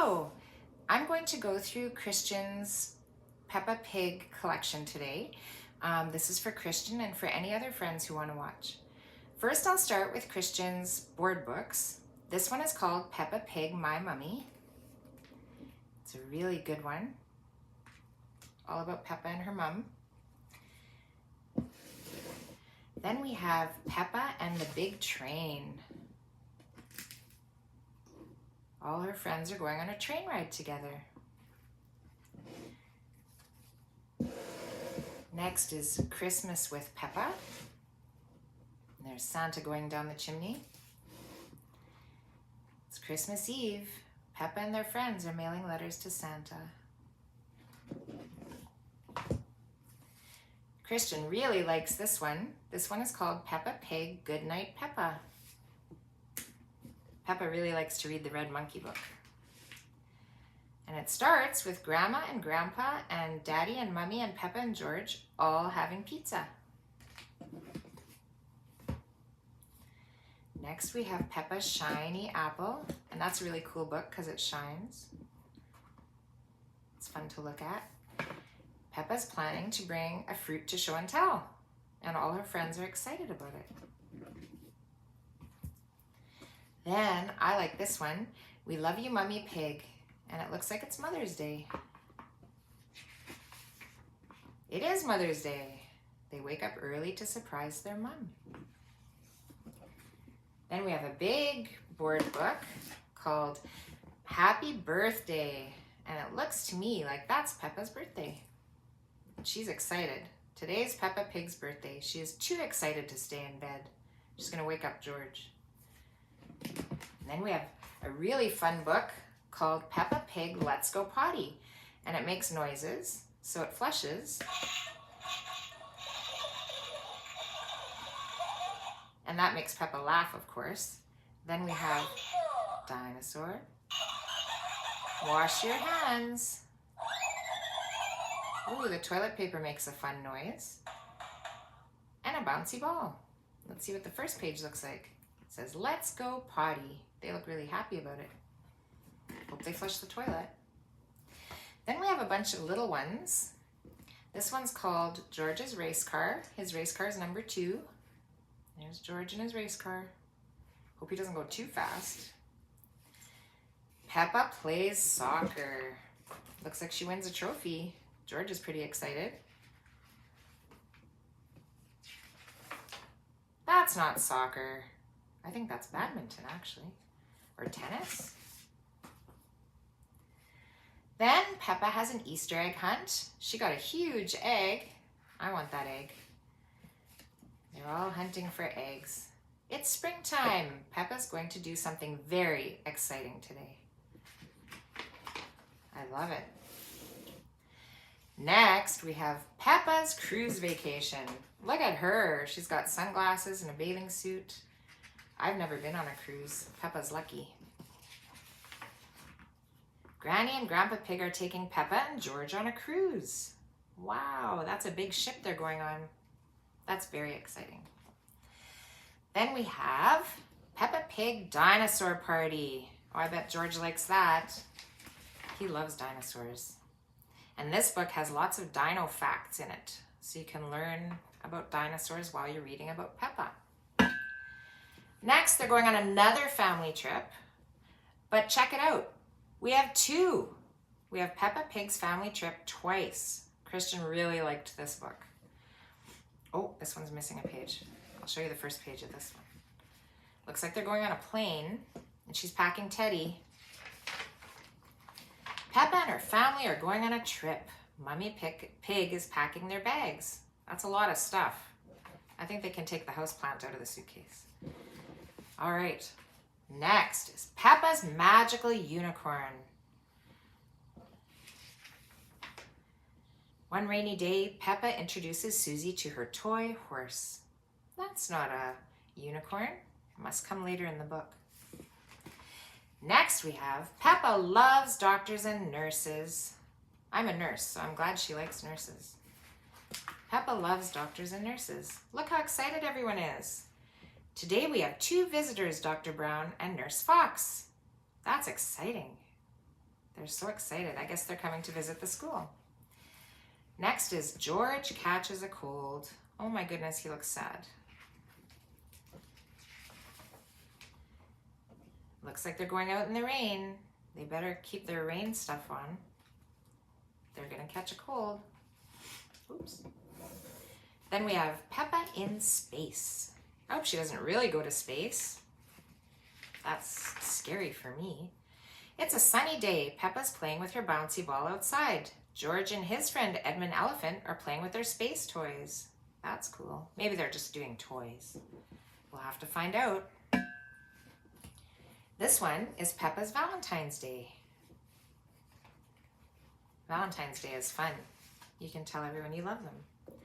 Hello! I'm going to go through Christian's Peppa Pig collection today. This is for Christian and for any other friends who want to watch. First, I'll start with Christian's board books. This one is called Peppa Pig, My Mummy. It's a really good one, all about Peppa and her mum. Then we have Peppa and the Big Train. All her friends are going on a train ride together. Next is Christmas with Peppa. And there's Santa going down the chimney. It's Christmas Eve. Peppa and their friends are mailing letters to Santa. Christian really likes this one. This one is called Peppa Pig, Goodnight Peppa. Peppa really likes to read the Red Monkey book. And it starts with Grandma and Grandpa and Daddy and Mummy and Peppa and George all having pizza. Next we have Peppa's Shiny Apple, and that's a really cool book because it shines. It's fun to look at. Peppa's planning to bring a fruit to show and tell, and all her friends are excited about it. Then, I like this one, We Love You, Mummy Pig, and it looks like it's Mother's Day. It is Mother's Day. They wake up early to surprise their mum. Then we have a big board book called Happy Birthday, and it looks to me like that's Peppa's birthday. She's excited. Today's Peppa Pig's birthday. She is too excited to stay in bed. She's gonna wake up George. And then we have a really fun book called Peppa Pig, Let's Go Potty. And it makes noises, so it flushes. And that makes Peppa laugh, of course. Then we have Dinosaur. Wash your hands. Ooh, the toilet paper makes a fun noise. And a bouncy ball. Let's see what the first page looks like. It says, Let's Go Potty. They look really happy about it. Hope they flush the toilet. Then we have a bunch of little ones. This one's called George's Race Car. His race car is number 2. There's George in his race car. Hope he doesn't go too fast. Peppa plays soccer. Looks like she wins a trophy. George is pretty excited. That's not soccer. I think that's badminton, actually. Or tennis. Then Peppa has an Easter egg hunt. She got a huge egg. I want that egg. They're all hunting for eggs. It's springtime. Peppa's going to do something very exciting today. I love it. Next, we have Peppa's cruise vacation. Look at her. She's got sunglasses and a bathing suit. I've never been on a cruise. Peppa's lucky. Granny and Grandpa Pig are taking Peppa and George on a cruise. Wow, that's a big ship they're going on. That's very exciting. Then we have Peppa Pig Dinosaur Party. Oh, I bet George likes that. He loves dinosaurs. And this book has lots of dino facts in it, so you can learn about dinosaurs while you're reading about Peppa. Next, they're going on another family trip, but check it out. We have 2. We have Peppa Pig's family trip twice. Christian really liked this book. Oh, this one's missing a page. I'll show you the first page of this one. Looks like they're going on a plane, and she's packing Teddy. Peppa and her family are going on a trip. Mummy Pig is packing their bags. That's a lot of stuff. I think they can take the houseplant out of the suitcase. All right, next is Peppa's Magical Unicorn. One rainy day, Peppa introduces Susie to her toy horse. That's not a unicorn. It must come later in the book. Next we have Peppa loves doctors and nurses. I'm a nurse, so I'm glad she likes nurses. Peppa loves doctors and nurses. Look how excited everyone is. Today we have 2 visitors, Dr. Brown and Nurse Fox. That's exciting. They're so excited. I guess they're coming to visit the school. Next is George catches a cold. Oh my goodness, he looks sad. Looks like they're going out in the rain. They better keep their rain stuff on. They're gonna catch a cold. Oops. Then we have Peppa in space. I hope she doesn't really go to space. That's scary for me. It's a sunny day. Peppa's playing with her bouncy ball outside. George and his friend Edmund Elephant are playing with their space toys. That's cool. Maybe they're just doing toys. We'll have to find out. This one is Peppa's Valentine's Day. Valentine's Day is fun. You can tell everyone you love them.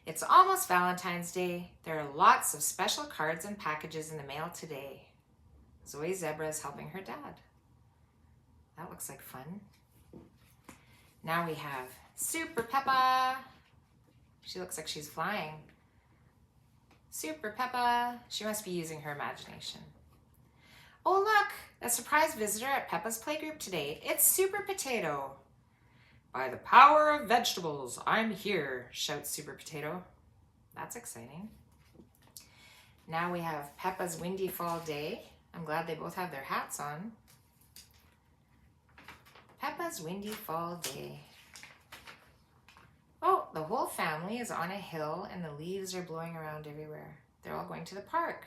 It's almost Valentine's Day. There are lots of special cards and packages in the mail today. Zoe Zebra is helping her dad. That looks like fun. Now we have Super Peppa. She looks like she's flying. Super Peppa. She must be using her imagination. Oh look, a surprise visitor at Peppa's playgroup today. It's Super Potato. By the power of vegetables, I'm here, shouts Super Potato. That's exciting. Now we have Peppa's Windy Fall Day. I'm glad they both have their hats on. Peppa's Windy Fall Day. Oh, the whole family is on a hill and the leaves are blowing around everywhere. They're all going to the park.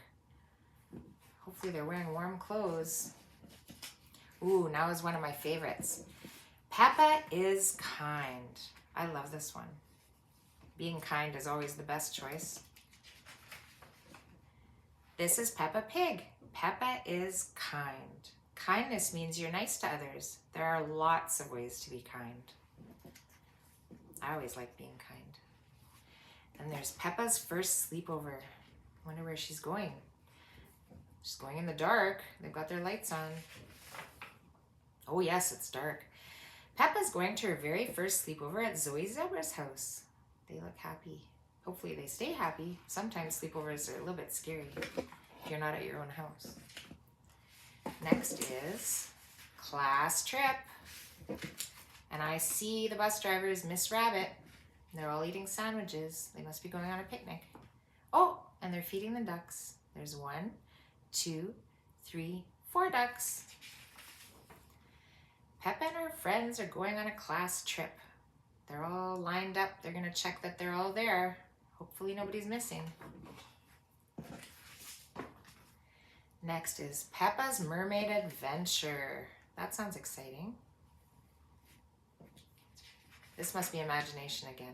Hopefully they're wearing warm clothes. Ooh, now is one of my favorites. Peppa is kind. I love this one. Being kind is always the best choice. This is Peppa Pig. Peppa is kind. Kindness means you're nice to others. There are lots of ways to be kind. I always like being kind. And there's Peppa's first sleepover. Wonder where she's going. She's going in the dark. They've got their lights on. Oh yes, it's dark. Peppa's going to her very first sleepover at Zoe Zebra's house. They look happy. Hopefully they stay happy. Sometimes sleepovers are a little bit scary if you're not at your own house. Next is class trip. And I see the bus driver is Miss Rabbit. They're all eating sandwiches. They must be going on a picnic. Oh, and they're feeding the ducks. There's 1, 2, 3, 4 ducks. Peppa and her friends are going on a class trip. They're all lined up. They're going to check that they're all there. Hopefully nobody's missing. Next is Peppa's Mermaid Adventure. That sounds exciting. This must be imagination again.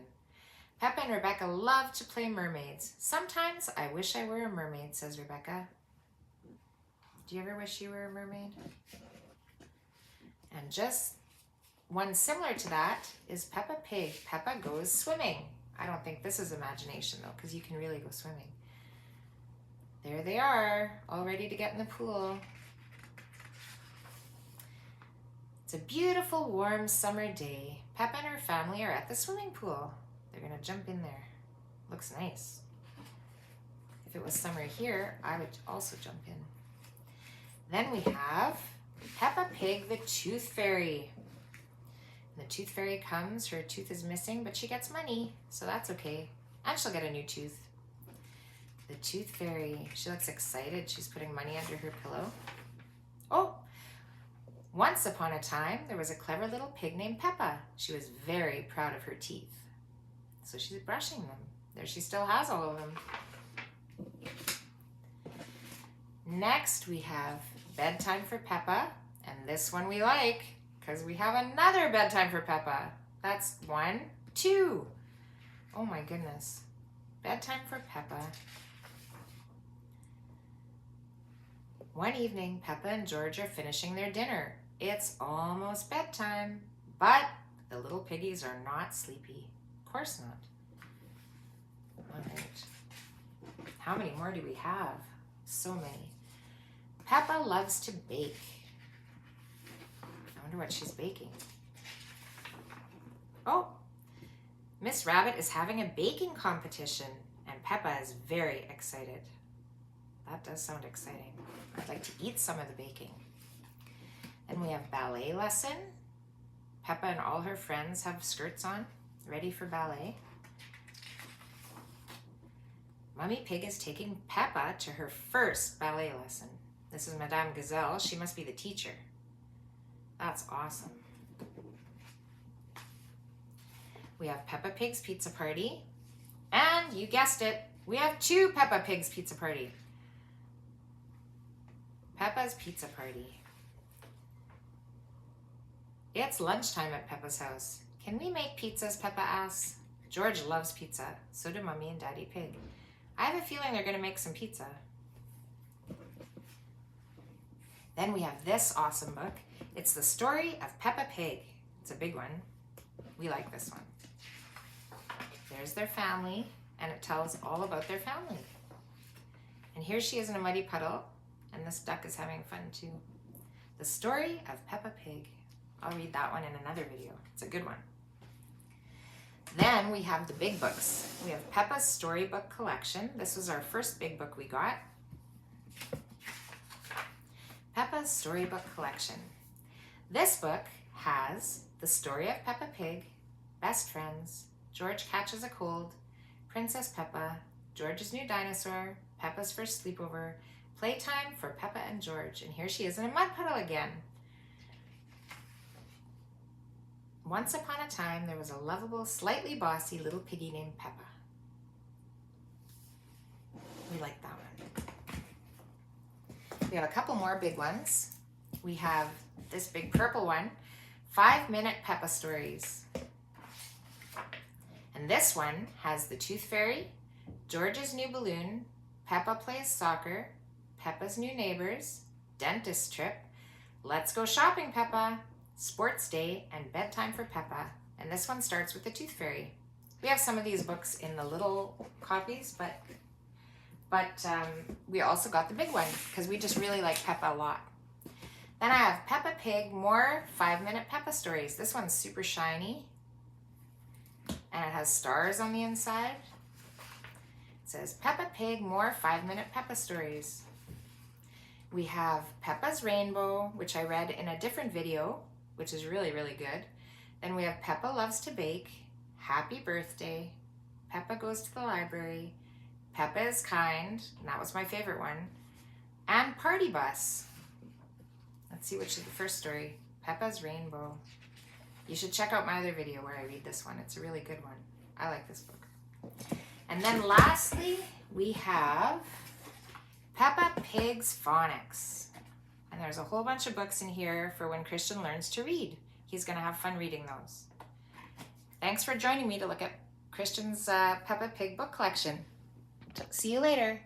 Peppa and Rebecca love to play mermaids. Sometimes I wish I were a mermaid, says Rebecca. Do you ever wish you were a mermaid? And just one similar to that is Peppa Pig. Peppa goes swimming. I don't think this is imagination though, because you can really go swimming. There they are, all ready to get in the pool. It's a beautiful, warm summer day. Peppa and her family are at the swimming pool. They're gonna jump in there. Looks nice. If it was summer here, I would also jump in. Then we have Peppa Pig, the Tooth Fairy. And the Tooth Fairy comes, her tooth is missing, but she gets money, so that's okay. And she'll get a new tooth. The Tooth Fairy, she looks excited. She's putting money under her pillow. Oh, once upon a time, there was a clever little pig named Peppa. She was very proud of her teeth. So she's brushing them. There she still has all of them. Next, we have Bedtime for Peppa. And this one we like, because we have another Bedtime for Peppa. That's 1, 2. Oh my goodness. Bedtime for Peppa. One evening, Peppa and George are finishing their dinner. It's almost bedtime, but the little piggies are not sleepy. Of course not. All right. How many more do we have? So many. Peppa loves to bake. I wonder what she's baking. Oh, Miss Rabbit is having a baking competition, and Peppa is very excited. That does sound exciting. I'd like to eat some of the baking. Then we have ballet lesson. Peppa and all her friends have skirts on, ready for ballet. Mummy Pig is taking Peppa to her first ballet lesson. This is Madame Gazelle. She must be the teacher. That's awesome. We have Peppa Pig's pizza party. And you guessed it, we have 2 Peppa Pig's pizza party. Peppa's pizza party. It's lunchtime at Peppa's house. Can we make pizzas, Peppa asks. George loves pizza. So do Mummy and Daddy Pig. I have a feeling they're going to make some pizza. Then we have this awesome book. It's the story of Peppa Pig. It's a big one. We like this one. There's their family, and it tells all about their family. And here she is in a muddy puddle, and this duck is having fun too. The story of Peppa Pig. I'll read that one in another video. It's a good one. Then we have the big books. We have Peppa's Storybook collection. This was our first big book we got. Peppa's Storybook collection. This book has the story of Peppa Pig, Best Friends, George Catches a Cold, Princess Peppa, George's New Dinosaur, Peppa's First Sleepover, Playtime for Peppa and George. And here she is in a mud puddle again. Once upon a time, there was a lovable, slightly bossy little piggy named Peppa. We like that one. We have a couple more big ones. We have this big purple one, 5-Minute Peppa Stories. And this one has the Tooth Fairy, George's New Balloon, Peppa Plays Soccer, Peppa's New Neighbors, Dentist Trip, Let's Go Shopping Peppa, Sports Day, and Bedtime for Peppa. And this one starts with the Tooth Fairy. We have some of these books in the little copies, but we also got the big one because we just really like Peppa a lot. Then I have Peppa Pig, more 5-Minute Peppa Stories. This one's super shiny, and it has stars on the inside. It says Peppa Pig, more 5-Minute Peppa Stories. We have Peppa's Rainbow, which I read in a different video, which is really, really good. Then we have Peppa Loves to Bake, Happy Birthday, Peppa Goes to the Library, Peppa is Kind, and that was my favorite one, and Party Bus. Let's see which is the first story. Peppa's Rainbow. You should check out my other video where I read this one. It's a really good one. I like this book. And then lastly, we have Peppa Pig's Phonics. And there's a whole bunch of books in here for when Christian learns to read. He's going to have fun reading those. Thanks for joining me to look at Christian's Peppa Pig book collection. See you later.